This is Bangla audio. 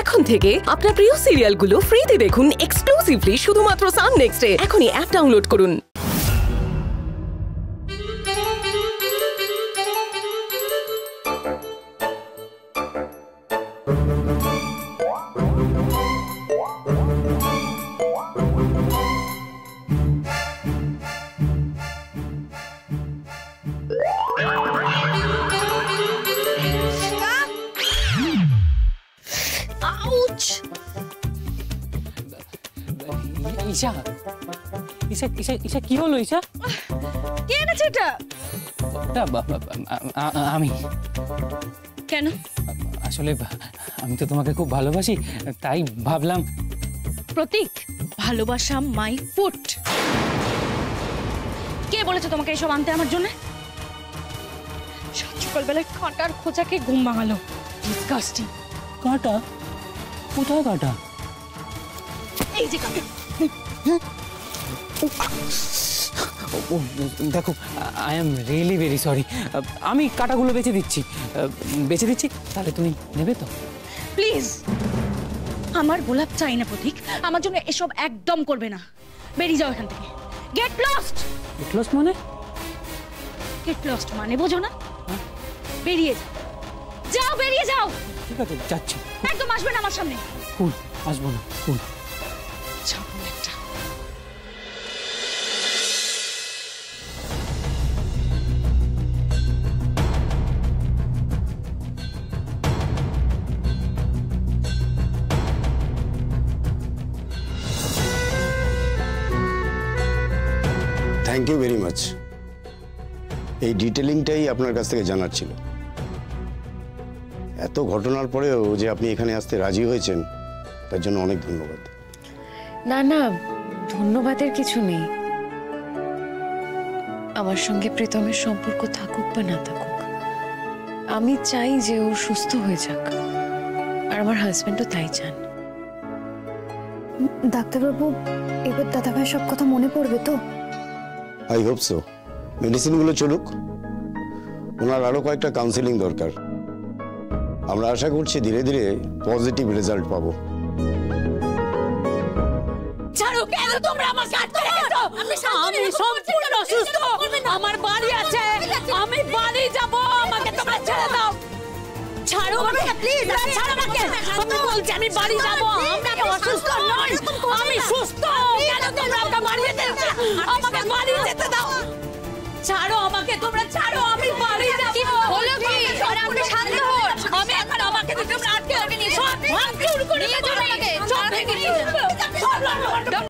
এখন থেকে আপনার প্রিয় সিরিয়ালগুলো ফ্রিতে দেখুন এক্সক্লুসিভলি শুধুমাত্র সান নেক্সটে। এখনই অ্যাপ ডাউনলোড করুন। ঈশা ঈশা ঈশা ঈশা কি হলো? ঈশা কে এনেছে এটা? আমি। কেন? আসলে আমি তো তোমাকে খুব ভালোবাসি, তাই ভাবলাম। প্রতীক, ভালোবাসা মাই ফুট। কে বলেছে তোমাকে এসব আনতে আমার জন্য? সকালবেলায় কাঁটার খোঁচাকে ঘুম ভাঙালো। ডিসগাস্টিং। কাঁটা? কোথায় কাঁটা? এই যে কাঁটা। দেখো, I am really very sorry. আমি কাঁটাগুলো বেছে দিচ্ছি, তাহলে তুমি নেবে তো? প্লিজ, আমার গোলাপ চাই না প্রতীক। আমার জন্য এসব একদম করবে না। বেরিয়ে যাও এখান থেকে। Get lost. গেট লস্ট মানে? গেট লস্ট মানে বোঝো না? বেরিয়ে যাও, বেরিয়ে যাও। ঠিক আছে, যাচ্ছি। একদম আসবে না আমার সামনে। কুল, আসবো না। Cool. Thank you very much. এই ডিটেলিংটাই আপনার কাছ থেকে জানার ছিল। এত ঘটনার পরেও যে আপনি এখানে আসতে রাজি হয়েছেন, তার জন্য অনেক ধন্যবাদ। না না, ধন্যবাদের কিছু নেই। আমার সঙ্গে প্রীতমের সম্পর্ক থাকুক বা না থাকুক, আমি চাই যে ও সুস্থ হয়ে যাক, আর আমার হাজবেন্ডও তাই চান। ডাক্তারবাবু, এবার দাদাভাই সব কথা মনে পড়বে তো? I hope so. মেডিসিনগুলো চলুক, ওনার আরো কয়েকটা কাউন্সেলিং দরকার। আমরা আশা করছি ধীরে ধীরে পজিটিভ রেজাল্ট পাবো। ছাড়ো, কেন তোমরা আমাকে আটকে রেখেছো? আমি সম্পূর্ণ সুস্থ, আমার বাড়ি আছে, আমি বাড়ি যাব, আমাকে তোমরা ছেড়ে দাও। ছাড়ো আমাকে প্লিজ, ছাড়ো আমাকে। আমি বলছি আমি বাড়ি যাব, আমি অসুস্থ নই, আমি সুস্থ। কেন তোমরা আমাকে বাড়ি যেতে দাও? আমাকে বাড়ি যেতে দাও। ছাড়ো আমাকে, তোমরা ছাড়ো, আমি বাড়ি যাব। বলো কি? আরে আপনি শান্ত হন। আমি এখন আমাকে তোমরা আটকে রেখে নিয়ে সব ভাঙচুর করে দিয়েছো আমাকে। সব ভেঙে দিয়েছো।